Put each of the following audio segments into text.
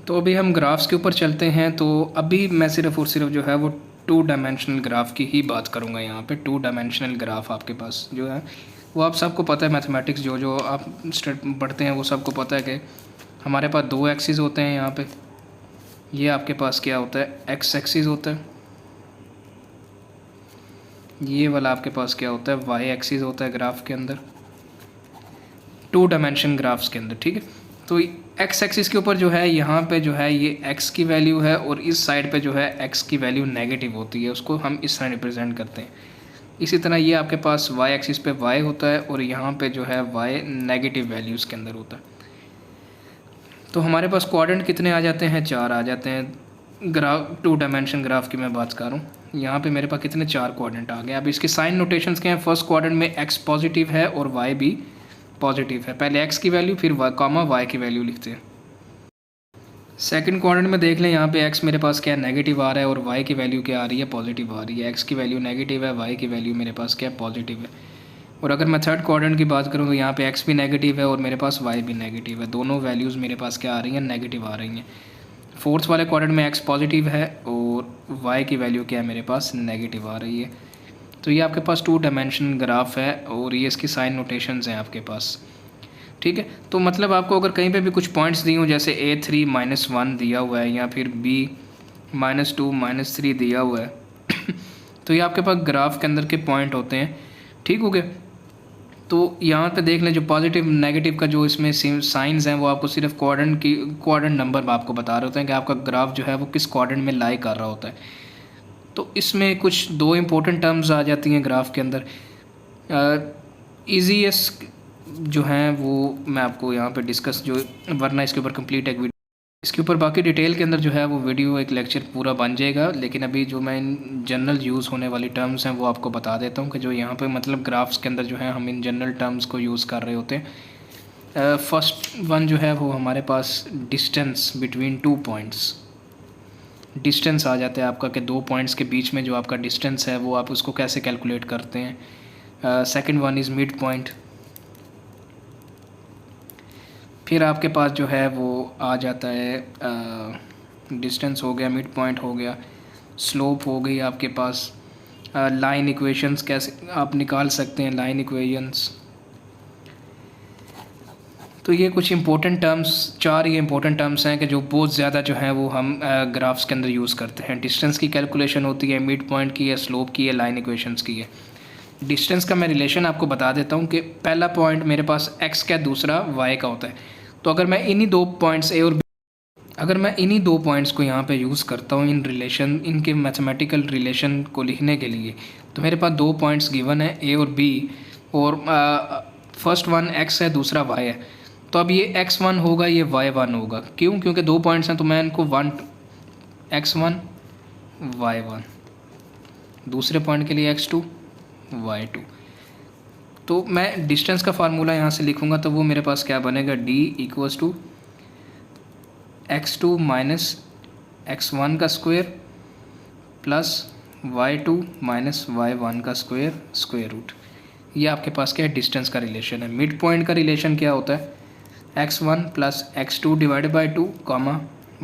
तो अभी हम ग्राफ्स के ऊपर चलते हैं। तो अभी मैं सिर्फ़ और सिर्फ जो है वो 2 डायमेंशनल ग्राफ की ही बात करूँगा। यहाँ पे 2 डायमेंशनल ग्राफ आपके पास जो है वो आप सबको पता है, मैथमेटिक्स जो जो आप पढ़ते हैं वो सबको पता है कि हमारे पास 2 एक्सिस होते हैं। यहाँ पे ये आपके पास क्या होता है, एक्स एक्सिस होता है। ये वाला आपके पास क्या होता है, वाई एक्सिस होता है ग्राफ के अंदर, 2 डायमेंशन ग्राफ्स के अंदर, ठीक है। तो एक्स एक्सिस के ऊपर जो है यहाँ पे जो है ये एक्स की वैल्यू है और इस साइड पे जो है एक्स की वैल्यू नेगेटिव होती है, उसको हम इस तरह रिप्रेजेंट करते हैं। इसी तरह ये आपके पास वाई एक्सिस पे वाई होता है और यहाँ पे जो है वाई नेगेटिव वैल्यूज़ के अंदर होता है। तो हमारे पास क्वाड्रेंट कितने आ जाते हैं, 4 आ जाते हैं। ग्राफ 2 डायमेंशन ग्राफ की मैं बात कर रहा हूँ। यहाँ पे मेरे पास कितने 4 क्वाड्रेंट आ गए। अब इसके साइन नोटेशंस क्या हैं, फर्स्ट क्वाड्रेंट में एक्स पॉजिटिव है और वाई भी पॉजिटिव है। पहले एक्स की वैल्यू फिर वाई की वैल्यू लिखते हैं। सेकंड क्वाड्रेंट में देख लें, यहाँ पे एक्स मेरे पास क्या है, नेगेटिव आ रहा है और वाई की वैल्यू क्या आ रही है, पॉजिटिव आ रही है। एक्स की वैल्यू नेगेटिव है, वाई की वैल्यू मेरे पास क्या है, पॉजिटिव है। और अगर मैं थर्ड क्वाड्रेंट की बात करूँ तो यहाँ पे एक्स भी नेगेटिव है और मेरे पास वाई भी नेगेटिव है। दोनों वैल्यूज़ मेरे पास क्या आ रही हैं, नेगेटिव आ रही हैं। फोर्थ वाले क्वाड्रेंट में एक्स पॉजिटिव है और वाई की वैल्यू क्या है, मेरे पास नेगेटिव आ रही है। तो ये आपके पास 2 डायमेंशन ग्राफ है और ये इसकी साइन नोटेशंस हैं आपके पास, ठीक है। तो मतलब आपको अगर कहीं पे भी कुछ पॉइंट्स दिए हों, जैसे A3 -1 दिया हुआ है या फिर B -2 -3 दिया हुआ है तो ये आपके पास ग्राफ के अंदर के पॉइंट होते हैं, ठीक हो गया। तो यहाँ पे देख लें, जो पॉजिटिव नेगेटिव का जो इसमें साइंस हैं वो आपको सिर्फ क्वाड्रेंट नंबर आपको बता रहे होते हैं कि आपका ग्राफ जो है वो किस क्वाड्रेंट में लाई कर रहा होता है। तो इसमें कुछ 2 इंपॉर्टेंट टर्म्स आ जाती हैं ग्राफ के अंदर। ईजीएस्ट जो हैं वो मैं आपको यहाँ पे डिस्कस जो, वरना इसके ऊपर कंप्लीट एक वीडियो, इसके ऊपर बाकी डिटेल के अंदर जो है वो वीडियो एक लेक्चर पूरा बन जाएगा। लेकिन अभी जो मैं इन जनरल यूज़ होने वाली टर्म्स हैं वो आपको बता देता हूँ कि जो यहाँ पे मतलब ग्राफ्स के अंदर जो है हम इन जनरल टर्म्स को यूज़ कर रहे होते हैं। फर्स्ट वन जो है वो हमारे पास डिस्टेंस बिटवीन 2 पॉइंट्स, डिस्टेंस आ जाता है आपका कि 2 पॉइंट्स के बीच में जो आपका डिस्टेंस है वो आप उसको कैसे कैलकुलेट करते हैं। Second one is mid point. फिर आपके पास जो है वो आ जाता है डिस्टेंस हो गया, मिड पॉइंट हो गया, स्लोप हो गई आपके पास। लाइन इक्वेशंस कैसे आप निकाल सकते हैं, लाइन इक्वेशंस। तो ये कुछ इंपॉर्टेंट टर्म्स, 4 ये इंपॉर्टेंट टर्म्स हैं कि जो बहुत ज़्यादा जो है वो हम ग्राफ्स के अंदर यूज़ करते हैं। डिस्टेंस की कैलकुलेशन होती है, मिड पॉइंट की है, स्लोप की है, लाइन इक्वेशंस की है। डिस्टेंस का मैं रिलेशन आपको बता देता हूँ कि पहला पॉइंट मेरे पास एक्स का, दूसरा वाई का होता है। तो अगर मैं इन्हीं 2 पॉइंट्स ए और बी, अगर मैं इन्हीं 2 पॉइंट्स को यहाँ पे यूज़ करता हूँ इन रिलेशन, इनके मैथमेटिकल रिलेशन को लिखने के लिए, तो मेरे पास 2 पॉइंट्स गिवन है ए और बी, और फर्स्ट वन एक्स है, दूसरा वाई है। तो अब ये x1 होगा, ये y1 होगा। क्यों? क्योंकि 2 पॉइंट्स हैं तो मैं इनको x1 y1, दूसरे पॉइंट के लिए x2 y2। तो मैं डिस्टेंस का फार्मूला यहाँ से लिखूँगा तो वो मेरे पास क्या बनेगा, d = x2 - x1 का स्क्वायर प्लस y2 - y1 का स्क्वायर रूट। ये आपके पास क्या है, डिस्टेंस का रिलेशन है। मिड पॉइंट का रिलेशन क्या होता है, x1 + x2 divided by 2,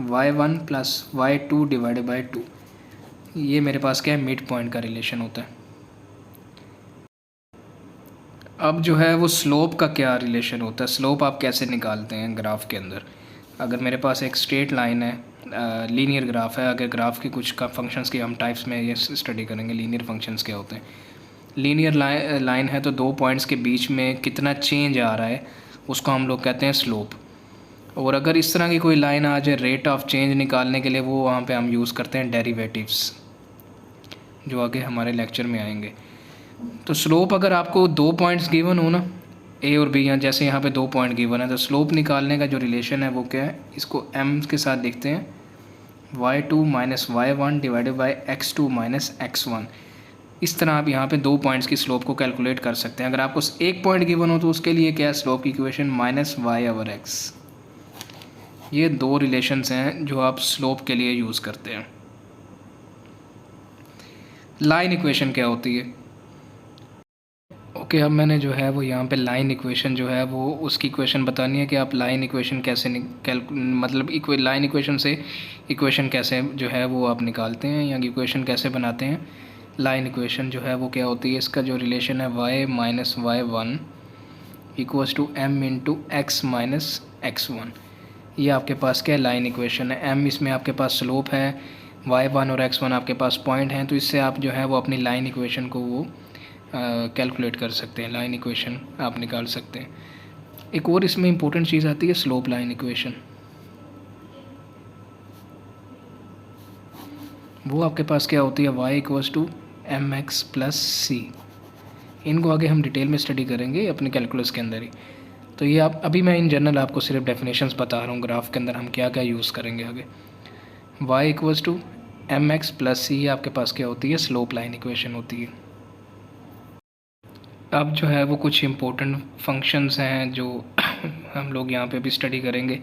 y1 + y2 divided by 2। ये मेरे पास क्या है, मिड पॉइंट का रिलेशन होता है। अब जो है वो स्लोप का क्या रिलेशन होता है, स्लोप आप कैसे निकालते हैं ग्राफ के अंदर। अगर मेरे पास एक स्ट्रेट लाइन है, लीनियर ग्राफ है, अगर ग्राफ के कुछ का फंक्शंस की हम टाइप्स में ये स्टडी करेंगे, लीनियर फंक्शंस क्या होते हैं। लीनियर लाइन है तो 2 पॉइंट्स के बीच में कितना चेंज आ रहा है उसको हम लोग कहते हैं स्लोप। और अगर इस तरह की कोई लाइन आ जाए रेट ऑफ चेंज निकालने के लिए, वो वहाँ पे हम यूज़ करते हैं डेरिवेटिव्स, जो आगे हमारे लेक्चर में आएंगे। तो स्लोप अगर आपको 2 पॉइंट्स गिवन हो ना, ए और बी, या जैसे यहाँ पे 2 पॉइंट गिवन है, तो स्लोप निकालने का जो रिलेशन है वो क्या है, इसको m के साथ लिखते हैं, y2 - y1 divided by x2 - x1। इस तरह आप यहाँ पे 2 पॉइंट्स की स्लोप को कैलकुलेट कर सकते हैं। अगर आपको 1 पॉइंट गिवन हो तो उसके लिए क्या है, स्लोप की इक्वेशन -y/x। ये 2 रिलेशंस हैं जो आप स्लोप के लिए यूज़ करते हैं। लाइन इक्वेशन क्या होती है, ओके, अब मैंने जो है वो यहाँ पे लाइन इक्वेशन जो है वो उसकी इक्वेशन बतानी है कि आप लाइन इक्वेशन कैसे मतलब लाइन इक्वेशन से इक्वेशन कैसे जो है वो आप निकालते हैं या इक्वेशन कैसे बनाते हैं। लाइन इक्वेशन जो है वो क्या होती है, इसका जो रिलेशन है y minus y1 equals to m into x minus x1। ये आपके पास क्या लाइन इक्वेशन है। m इसमें आपके पास स्लोप है, y1 और x1 आपके पास पॉइंट हैं, तो इससे आप जो है वो अपनी लाइन इक्वेशन को वो कैलकुलेट कर सकते हैं, लाइन इक्वेशन आप निकाल सकते हैं। एक और इसमें इम्पोर्टेंट चीज़ आती है स्लोप लाइन इक्वेशन। वो आपके पास क्या होती है, y equals to M X plus C. इनको आगे हम डिटेल में स्टडी करेंगे अपने कैलकुलस के अंदर ही। तो ये आप अभी मैं इन जनरल आपको सिर्फ डेफिनेशंस बता रहा हूँ ग्राफ के अंदर हम क्या क्या यूज़ करेंगे आगे। y equals to M X plus C आपके पास क्या होती है, स्लोप लाइन इक्वेशन होती है। अब जो है वो कुछ इम्पोर्टेंट फंक्शंस हैं जो हम लोग यहाँ पे भी स्टडी करेंगे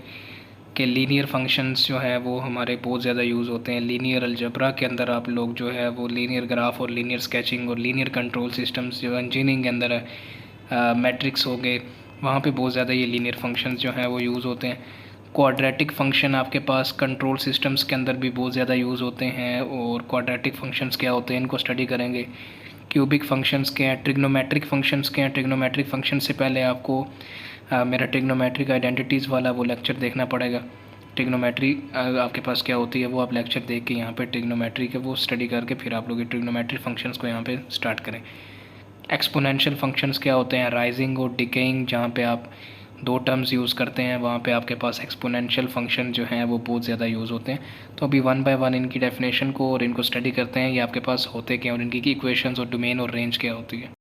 कि लीनियर फंक्शंस जो है वो हमारे बहुत ज़्यादा यूज़ होते हैं। लीनियर अलजेब्रा के अंदर आप लोग जो है वो लीनियर ग्राफ और लीनियर स्केचिंग और लीनियर कंट्रोल सिस्टम्स जो इंजीनियरिंग के अंदर है, मैट्रिक्स हो गए, वहाँ पे बहुत ज़्यादा ये लीनियर फंक्शंस जो हैं वो यूज़ होते हैं। क्वाड्रेटिक फंक्शन आपके पास कंट्रोल सिस्टम्स के अंदर भी बहुत ज़्यादा यूज़ होते हैं। और क्वाड्रेटिक फंक्शंस क्या होते हैं इनको स्टडी करेंगे। क्यूबिक फंक्शंस के हैं, ट्रिग्नोमेट्रिक फंक्शंस के हैं। ट्रिग्नोमेट्रिक फंक्शन से पहले आपको मेरा ट्रिग्नोमेट्रिक आइडेंटिटीज़ वाला वो लेक्चर देखना पड़ेगा। ट्रिग्नोमेट्री आपके पास क्या होती है वो आप लेक्चर देख के यहाँ पे ट्रिग्नोमेट्री के वो स्टडी करके फिर आप लोग ट्रिग्नोमेट्रिक फंक्शंस को यहाँ पे स्टार्ट करें। एक्सपोनेंशियल फंक्शंस क्या होते हैं, राइजिंग और डिकेइंग, जहाँ पे आप दो टर्म्स यूज़ करते हैं वहाँ पे आपके पास एक्सपोनेंशियल फंक्शन जो हैं वो बहुत ज़्यादा यूज़ होते हैं। तो अभी वन बाय वन इनकी डेफिनेशन को और इनको स्टडी करते हैं, ये आपके पास होते क्या और इनकी इक्वेशंस और डोमेन और रेंज क्या होती है।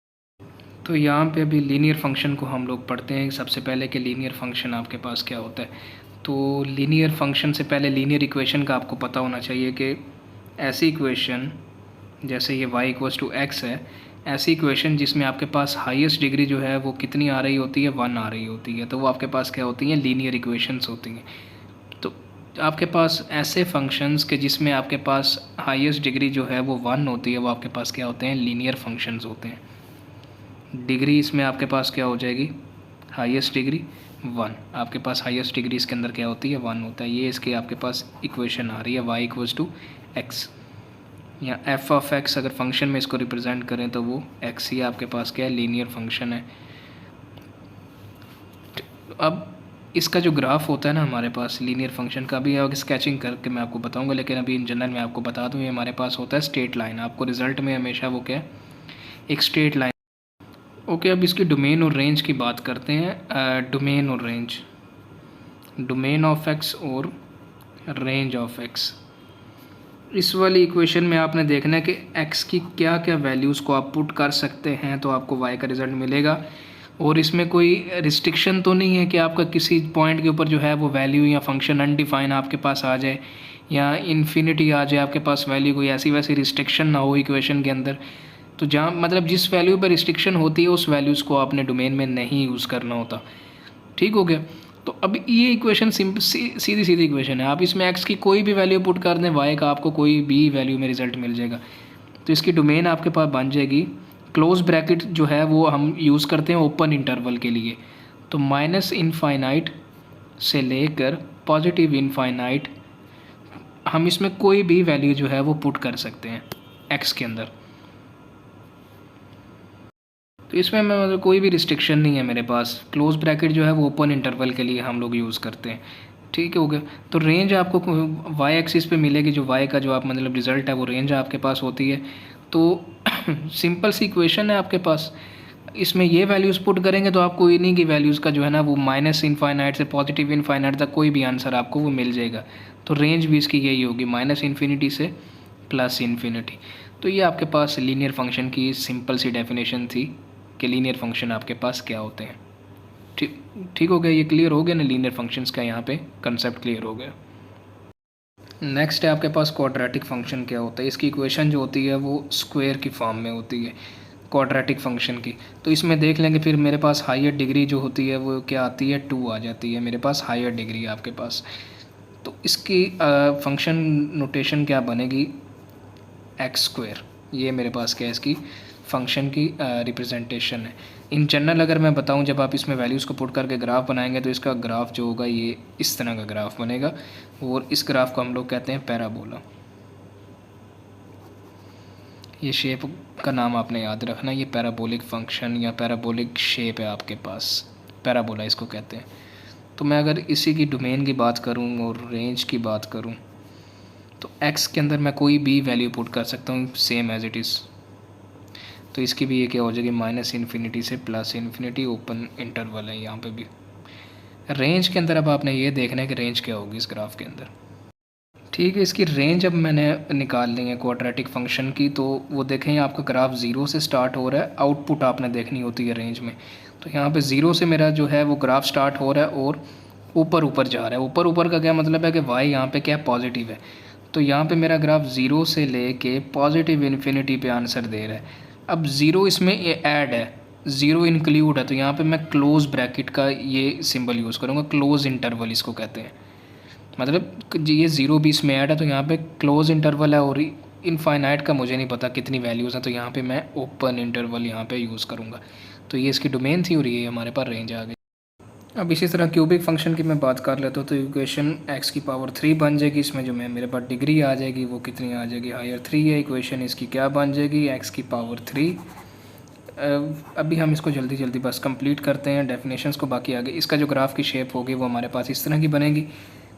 तो यहाँ पे अभी लीनियर फंक्शन को हम लोग पढ़ते हैं सबसे पहले कि लीनियर फंक्शन आपके पास क्या होता है। तो लीनियर फंक्शन से पहले लीनियर इक्वेशन का आपको पता होना चाहिए कि ऐसी इक्वेशन जैसे ये y इक्वल्स टू एक्स है, ऐसी इक्वेशन जिसमें आपके पास हाईएस्ट डिग्री जो है वो कितनी आ रही होती है, 1 आ रही होती है, तो वो आपके पास क्या होती हैं, लीनियर इक्वेशंस होती हैं। तो आपके पास ऐसे फंक्शंस के जिसमें आपके पास हाईएस्ट डिग्री जो है वो 1 होती है, वो आपके पास क्या होते हैं, लीनियर फंक्शंस होते हैं। डिग्री इसमें आपके पास क्या हो जाएगी, हाईएस्ट डिग्री 1, आपके पास हाईएस्ट डिग्री इसके अंदर क्या होती है, 1 होता है। ये इसके आपके पास इक्वेशन आ रही है y इक्वल्स टू एक्स, या एफ ऑफ एक्स अगर फंक्शन में इसको रिप्रेजेंट करें तो वो एक्स ही आपके पास क्या है, लीनियर फंक्शन है। अब इसका जो ग्राफ होता है ना हमारे पास लीनियर फंक्शन का, भी आगे स्केचिंग करके मैं आपको बताऊंगा, लेकिन अभी इन जनरल में आपको बता दूं ये हमारे पास होता है स्ट्रेट लाइन। आपको रिजल्ट में हमेशा वो क्या है, एक स्ट्रेट लाइन। ओके, अब इसकी डोमेन और रेंज की बात करते हैं। डोमेन और रेंज, डोमेन ऑफ एक्स और रेंज ऑफ एक्स। इस वाली इक्वेशन में आपने देखना है कि x की क्या क्या वैल्यूज़ को आप पुट कर सकते हैं तो आपको y का रिज़ल्ट मिलेगा। और इसमें कोई रिस्ट्रिक्शन तो नहीं है कि आपका किसी पॉइंट के ऊपर जो है वो वैल्यू या फंक्शन अनडिफाइन आपके पास आ जाए या इन्फिनिटी आ जाए आपके पास वैल्यू, कोई ऐसी वैसी रिस्ट्रिक्शन ना हो इक्वेशन के अंदर। तो जहाँ मतलब जिस वैल्यू पर रिस्ट्रिक्शन होती है उस वैल्यूज़ को आपने डोमेन में नहीं यूज़ करना होता। ठीक हो गया। तो अब ये इक्वेशन सीधी सीधी इक्वेशन है। आप इसमें x की कोई भी वैल्यू पुट कर दें, y का आपको कोई भी वैल्यू में रिज़ल्ट मिल जाएगा। तो इसकी डोमेन आपके पास बन जाएगी, क्लोज ब्रैकेट जो है वो हम यूज़ करते हैं ओपन इंटरवल के लिए। तो माइनस इनफाइनाइट से लेकर पॉजिटिव इनफाइनाइट हम इसमें कोई भी वैल्यू जो है वो पुट कर सकते हैं x के अंदर। तो इसमें मैं मतलब कोई भी रिस्ट्रिक्शन नहीं है मेरे पास। क्लोज ब्रैकेट जो है वो ओपन इंटरवल के लिए हम लोग यूज़ करते हैं। ठीक है, हो गया। तो रेंज आपको y एक्सिस पे मिलेगी, जो y का जो आप मतलब रिज़ल्ट है वो रेंज आपके पास होती है। तो सिंपल सी इक्वेशन है आपके पास, इसमें ये वैल्यूज़ पुट करेंगे तो आपको इन्हीं की वैल्यूज़ का जो है ना वो माइनस इनफाइनाइट से पॉजिटिव इनफाइनाइट तक कोई भी आंसर आपको वो मिल जाएगा। तो रेंज भी इसकी यही होगी, माइनस इन्फिनिटी से प्लस इन्फिनिटी। तो ये आपके पास लीनियर फंक्शन की सिंपल सी डेफिनेशन थी कि लीनियर फंक्शन आपके पास क्या होते हैं। ठीक हो गया, ये क्लियर हो गया ना, लीनियर फंक्शंस का यहाँ पे कंसेप्ट क्लियर हो गया। नेक्स्ट है आपके पास क्वाड्रेटिक फंक्शन क्या होता है। इसकी इक्वेशन जो होती है वो स्क्वायर की फॉर्म में होती है क्वाड्रेटिक फंक्शन की। तो इसमें देख लेंगे फिर मेरे पास हायर डिग्री जो होती है वो क्या आती है, 2 आ जाती है मेरे पास हायर डिग्री आपके पास। तो इसकी फंक्शन नोटेशन क्या बनेगी, एक्स स्क्वायर। ये मेरे पास क्या है इसकी फंक्शन की रिप्रेजेंटेशन है। इन जनरल अगर मैं बताऊं, जब आप इसमें वैल्यूज़ को पुट करके ग्राफ बनाएंगे तो इसका ग्राफ जो होगा ये इस तरह का ग्राफ बनेगा, और इस ग्राफ को हम लोग कहते हैं पैराबोला। ये शेप का नाम आपने याद रखना, ये पैराबोलिक फंक्शन या पैराबोलिक शेप है आपके पास, पैराबोला इसको कहते हैं। तो मैं अगर इसी की डोमेन की बात करूं और रेंज की बात करूं, तो x के अंदर मैं कोई भी वैल्यू पुट कर सकता हूं सेम एज इट इज़। तो इसकी भी ये क्या हो जाएगी, -∞ से +∞, ओपन इंटरवल है यहाँ पे भी। रेंज के अंदर अब आपने ये देखना है कि रेंज क्या होगी इस ग्राफ के अंदर। ठीक है, इसकी रेंज अब मैंने निकाल ली है क्वाड्रेटिक फंक्शन की। तो वो देखें आपका ग्राफ 0 से स्टार्ट हो रहा है, आउटपुट आपने देखनी होती है रेंज में। तो यहाँ पे 0 से मेरा जो है वो ग्राफ स्टार्ट हो रहा है और ऊपर ऊपर जा रहा है। ऊपर ऊपर का क्या मतलब है कि y यहाँ पे क्या पॉजिटिव है। तो यहाँ पे मेरा ग्राफ 0 से ले के पॉजिटिव इन्फिनिटी पे आंसर दे रहा है। अब 0 इसमें ऐड है, 0 इंक्लूड है, तो यहाँ पे मैं क्लोज ब्रैकेट का ये सिंबल यूज़ करूँगा, क्लोज इंटरवल इसको कहते हैं। मतलब ये 0 भी इसमें ऐड है, तो यहाँ पे क्लोज इंटरवल है, और इनफाइनाइट का मुझे नहीं पता कितनी वैल्यूज़ हैं, तो यहाँ पे मैं ओपन इंटरवल यहाँ पे यूज़ करूँगा। तो ये इसकी डोमेन थी और ये हमारे पास रेंज आ गई। अब इसी तरह क्यूबिक फंक्शन की मैं बात कर लेता हूँ, तो इक्वेशन x³ बन जाएगी। इसमें जो मेरे पास डिग्री आ जाएगी वो कितनी आ जाएगी, हायर 3 है। इक्वेशन इसकी क्या बन जाएगी, x³। अभी हम इसको जल्दी जल्दी बस कंप्लीट करते हैं डेफिनेशंस को, बाकी आगे इसका जो ग्राफ की शेप होगी वो हमारे पास इस तरह की बनेगी।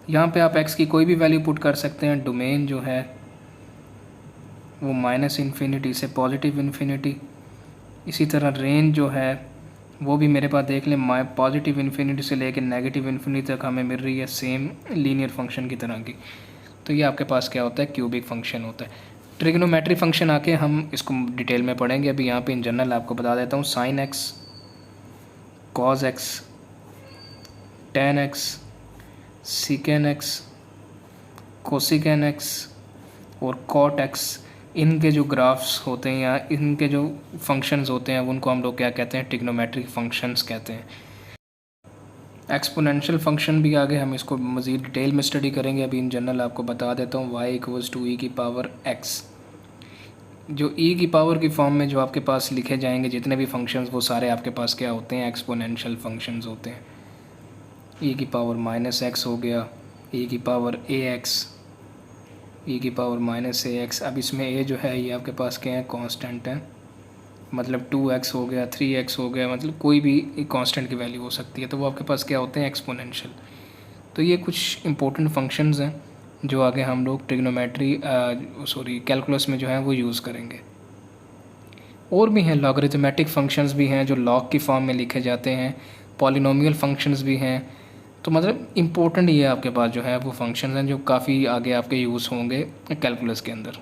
यहाँ पे आप x की कोई भी वैल्यू पुट कर सकते हैं। डोमेन जो है वो -∞ से +∞। इसी तरह रेंज जो है वो भी मेरे पास देख लें, +∞ से लेकर -∞ तक हमें मिल रही है, सेम लीनियर फंक्शन की तरह की। तो ये आपके पास क्या होता है, क्यूबिक फंक्शन होता है। ट्रिग्नोमेट्री फंक्शन आके हम इसको डिटेल में पढ़ेंगे। अभी यहाँ पे इन जनरल आपको बता देता हूँ, sin x, cos x, tan x, secant x, cosecant x और cot x, इनके जो ग्राफ्स होते हैं या इनके जो फंक्शंस होते हैं उनको हम लोग क्या कहते हैं, ट्रिग्नोमेट्रिक फंक्शंस कहते हैं। एक्सपोनेंशियल फंक्शन भी आगे हम इसको मज़ीद डिटेल में स्टडी करेंगे। अभी इन जनरल आपको बता देता हूँ, y = e⁻x। जो e की पावर की फॉर्म में जो आपके पास लिखे जाएंगे जितने भी फंक्शंस, वो सारे आपके पास क्या होते हैं, एक्सपोनेंशियल फंक्शंस होते हैं। e⁻⁻x हो गया, e⁻ax, e⁻−ax। अब इसमें a जो है ये आपके पास क्या है, कांस्टेंट है, मतलब 2x हो गया, 3x हो गया, मतलब कोई भी कांस्टेंट की वैल्यू हो सकती है। तो वो आपके पास क्या होते हैं, एक्सपोनेंशियल। तो ये कुछ इंपॉर्टेंट फंक्शंस हैं जो आगे हम लोग कैलकुलस में जो है वो यूज़ करेंगे। और भी हैं, लॉगरिथमेटिक फंक्शंस भी हैं जो लॉग की फॉर्म में लिखे जाते हैं, पॉलिनोमियल फंक्शंस भी हैं। तो मतलब इम्पोर्टेंट ये आपके पास जो है वो फंक्शंस हैं जो काफ़ी आगे आपके यूज़ होंगे कैलकुलस के अंदर।